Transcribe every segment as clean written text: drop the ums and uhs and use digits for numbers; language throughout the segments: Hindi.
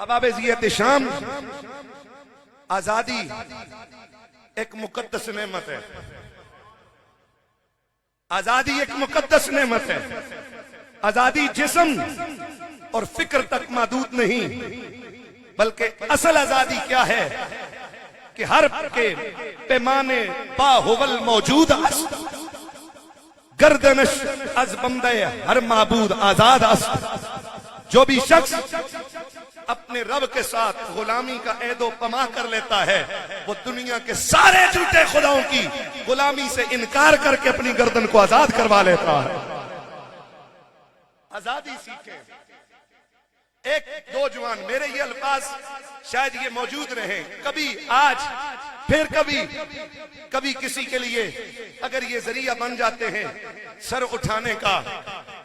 अहबाब ज़ियत शाम, आजादी एक मुकद्दस नेमत है। आजादी एक मुकद्दस नेमत है। आजादी जिस्म और फिक्र तक महदूद नहीं, बल्कि असल आजादी क्या है कि हर के पैमाने बाहुवल मौजूद गर्दनश अज बंदे हर माबूद आजाद अस्त। जो भी शख्स अपने रब के साथ गुलामी का ऐदो पमा कर लेता है, वो दुनिया के सारे झूठे खुदाओं की गुलामी से इनकार करके अपनी गर्दन को आजाद करवा लेता है। आजादी सीखे। एक दो जवान, मेरे ये अल्फाज शायद ये मौजूद रहे कभी आज फिर कभी किसी के लिए अगर ये जरिया बन जाते हैं सर उठाने का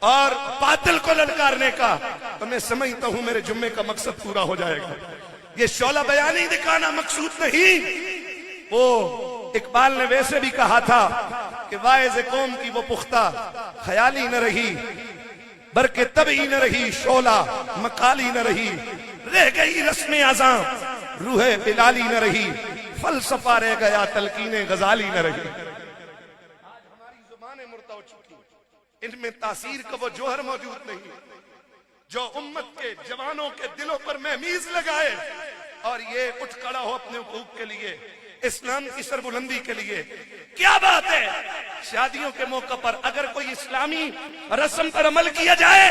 और बातिल को ललकारने का, तो मैं समझता हूं मेरे जुम्मे का मकसद पूरा हो जाएगा। ये शौला बयानी दिखाना मकसूद नहीं। वो इकबाल ने वैसे भी कहा था कि वाइज़ कौम की वो पुख्ता ख्याली न रही, बरके तबई न रही, शोला मकाली न रही, रह गई रस्म आज़ां रूहे बिलाली न रही, फलसफा रह गया तलकीने गजाली न रही। आज हमारी जुबानें मुर्दा हो चुकी, इनमें तासीर का वो जोहर मौजूद नहीं जो उम्मत के जवानों के दिलों पर महमीज लगाए और ये उठ खड़ा हो अपने हुकूक के लिए, इस्लाम की सरबुलंदी के लिए। क्या बात है, शादियों के मौके पर अगर कोई इस्लामी रस्म पर अमल किया जाए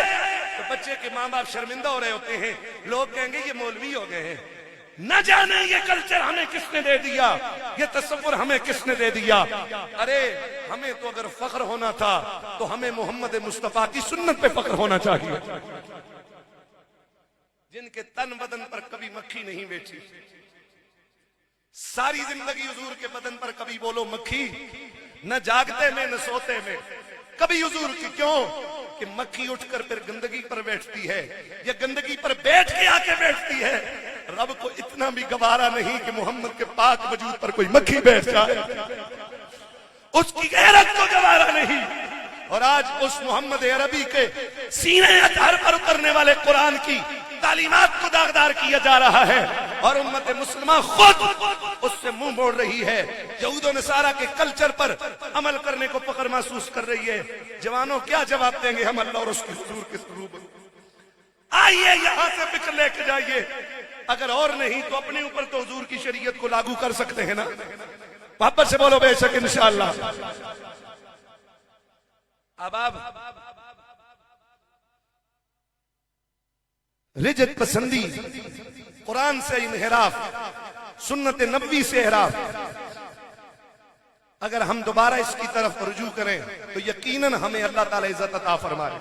तो बच्चे के माँ बाप शर्मिंदा हो रहे होते हैं। लोग कहेंगे ये मौलवी हो गए हैं। न जाने ये कल्चर हमें किसने दे दिया, ये तस्वुर हमें किसने दे दिया। अरे हमें तो अगर फख्र होना था तो हमें मोहम्मद मुस्तफा की सुन्नत पे फख्र होना चाहिए, जिनके तन बदन पर कभी मक्खी नहीं बैठी। सारी जिंदगी हुजूर के बदन पर कभी बोलो मक्खी न जागते में न सोते में, कभी हुजूर की। क्यों कि मक्खी उठकर फिर गंदगी पर बैठती है, ये गंदगी पर बैठ के आके बैठती है। रब को इतना भी गवारा नहीं कि मोहम्मद के पाक वजूद पर कोई मक्खी बैठ जाए, उसकी गैरत को गवारा नहीं। और आज उस मोहम्मद अरबी के सीने अतहर पर उतरने वाले कुरान की तालीमात को दागदार किया जा रहा है और उम्मत मुस्लिमा खुद उससे मुंह मोड़ रही है। यहूद और नसारा के कल्चर पर अमल करने को फख्र महसूस कर रही है। जवानों क्या जवाब देंगे हम अल्लाह और उसके हुजूर के रूबरू? आइए यहां से फिक्र लेके जाइए। अगर और नहीं तो अपने ऊपर तो हुजूर की शरीयत को लागू कर सकते हैं ना। वापस से बोलो बेशक इंशाअल्लाह। अब रिजत पसंदी, कुरान से इनहिराफ, सुन्नत नबी से इनहिराफ, अगर हम दोबारा इसकी तरफ रुजू करें तो यकीनन हमें अल्लाह ताला इज्जत अता फरमाए।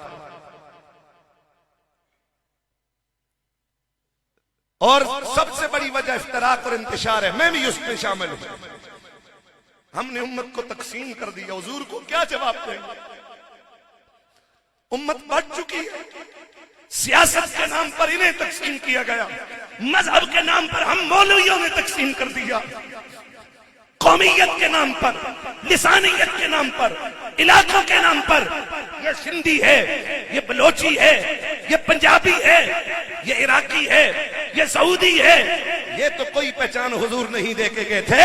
और सबसे बड़ी वजह इफ्तराक और इंतशार है। मैं भी उसमें शामिल हूं। हमने उम्मत को तकसीम कर दिया, हुजूर को क्या जवाब देंगे? उम्मत बढ़ चुकी है। सियासत के नाम पर इन्हें तकसीम किया गया, मजहब के नाम पर हम मौलवियों ने तकसीम कर दिया, कौमियत के नाम पर, लिसानियत के नाम पर, इलाकों के नाम पर। ये सिंधी है, ये बलोची है, ये पंजाबी है, ये इराकी है, ये सऊदी है। ये तो कोई पहचान हुजूर नहीं देके गए थे।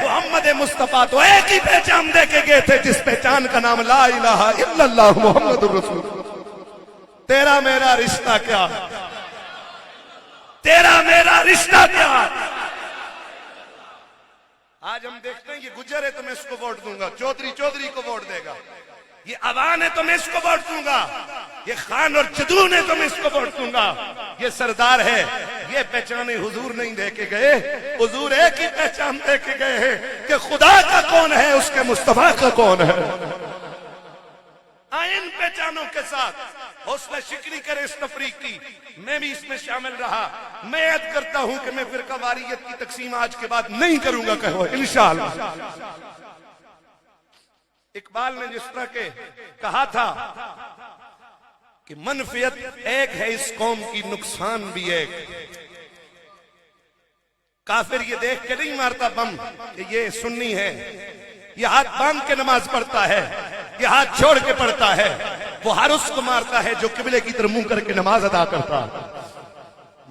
मोहम्मद मुस्तफा तो एक ही पहचान देके गए थे, जिस पहचान का नाम ला इलाहा इल्लल्लाह मुहम्मदुर रसूल। तेरा मेरा रिश्ता क्या, तेरा मेरा रिश्ता क्या। आज हम देखते हैं ये गुजर है तो मैं इसको वोट दूंगा, चौधरी को वोट देगा, ये अवान है तो मैं इसको वोट दूंगा, ये खान और जदून है तो मैं इसको वोट दूंगा, ये सरदार है। ये पहचाने हुजूर नहीं देके गए। हुजूर एक ही पहचान देके गए हैं कि खुदा का कौन है, उसके मुस्तफा का कौन है। इन पहचानों के साथ हौसला शिकरी करे इस तफरीक की। मैं भी इसमें शामिल रहा। मैं याद करता हूं कि मैं फिरका वारियत की तकसीम आज के बाद नहीं करूंगा, कहो इंशाअल्लाह। इकबाल ने जिस तरह के कहा था कि मनफियत एक है इस कौम की, नुकसान भी एक। काफिर ये देख के नहीं मारता बम कि ये सुन्नी है, ये हाथ बांध के नमाज पढ़ता है, ये हाथ छोड़ के पढ़ता है। वो हर उसको मारता है जो किबले की तरफ मुंह करके नमाज अदा करता है।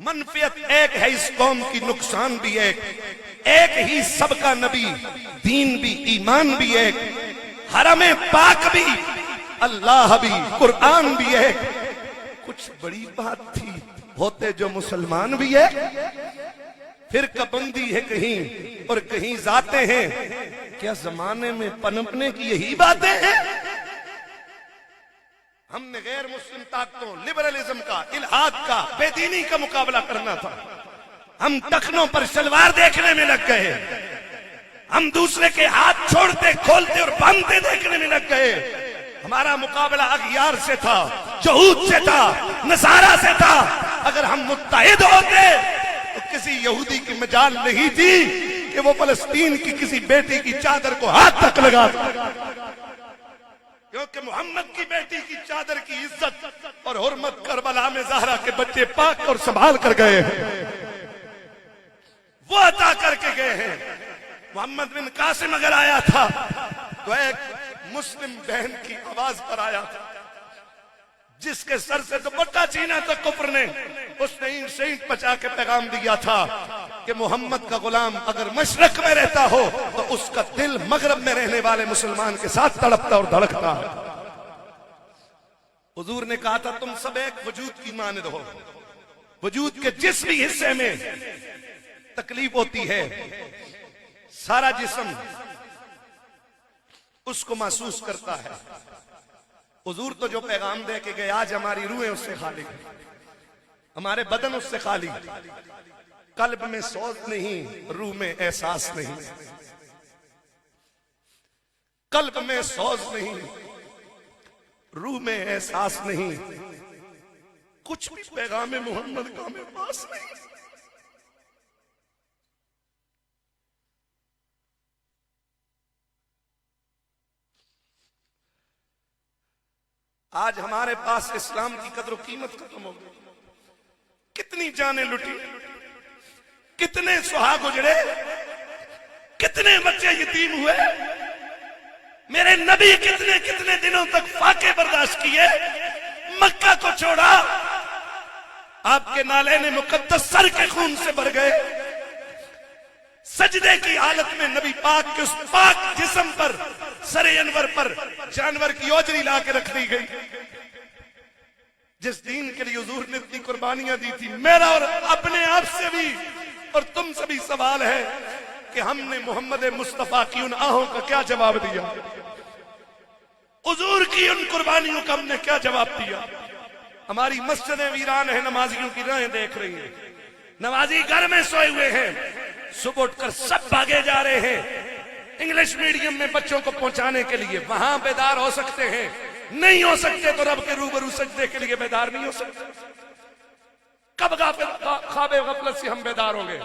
मनफियत एक है इस कौम की, नुकसान भी एक ही सबका नबी, दीन भी ईमान भी एक, हरम पाक भी, अल्लाह भी, कुरान भी है। कुछ बड़ी बात थी, होते जो मुसलमान भी है, फिर कबंदी है कहीं और कहीं जाते हैं। क्या जमाने में पनपने की यही बातें हैं? हमने गैर मुस्लिम ताकतों, लिबरलिज्म का, इल्हाद का, बेदीनी का मुकाबला करना था। हम टखनों पर शलवार देखने में लग गए, हम दूसरे के हाथ छोड़ते खोलते और बांधते देखने में लग गए। हमारा मुकाबला अगयार से था, यहूद से था, नसारा से था। अगर हम मुत्तहिद होते तो किसी यहूदी की मजाल नहीं थी कि वो फलस्तीन की किसी बेटी की चादर को हाथ तक लगा, क्योंकि मोहम्मद की बेटी की चादर की इज्जत और हुर्मत करबला में ज़हरा के बच्चे पाक और संभाल कर गए हैं, वो अता करके गए हैं। मोहम्मद बिन कासिम अगर आया था तो एक मुस्लिम बहन की आवाज पर आया था, जिसके सर से दुपट्टा छीना था कुफ्र ने, उसने ईंट बचा के पैगाम दिया था कि मोहम्मद का गुलाम अगर मशरक में रहता हो तो उसका दिल मगरब में रहने वाले मुसलमान के साथ तड़पता और धड़कता है। हुजूर ने कहा था तुम सब एक वजूद की मानद हो, वजूद के जिस भी हिस्से में तकलीफ होती है सारा जिस्म उसको महसूस करता है। हुजूर तो जो पैगाम दे के गए, आज हमारी रूहें उससे खाली, हमारे बदन उससे खाली, कल्ब में सोच नहीं, रूह में एहसास नहीं, कल्ब में सोच नहीं, रूह में एहसास नहीं, कुछ भी पैगाम मोहम्मद का हमें पास नहीं। आज हमारे पास इस्लाम की कदर कीमत खत्म हो गई। कितनी जानें लुटी, कितने सुहाग उजड़े, कितने बच्चे यतीम हुए। मेरे नबी कितने कितने दिनों तक फाके बर्दाश्त किए, मक्का को छोड़ा, आपके नाले ने मुकद्दस सर के खून से भर गए। सजदे की हालत में नबी पाक के उस पाक जिस्म पर, सरे अनवर पर जानवर की ओजरी ला के रख दी गई। जिस दीन के लिए हुजूर ने इतनी कुर्बानियां दी थी, मेरा और अपने आप से भी और तुम से भी सवाल है कि हमने मोहम्मद मुस्तफा की उन आहों का क्या जवाब दिया, हुजूर की उन कुर्बानियों का हमने क्या जवाब दिया। हमारी मस्जिदें वीरान है, नमाजियों की राहें देख रही हैं, नमाजी घर में सोए हुए हैं, सुबह उठकर सब भागे जा रहे हैं इंग्लिश मीडियम में बच्चों को पहुंचाने के लिए। वहां बेदार हो सकते हैं, नहीं हो सकते तो रब के रूबरू सजदे के लिए बेदार नहीं हो सकते। कब ख्वाब गफलत से हम बेदार होंगे?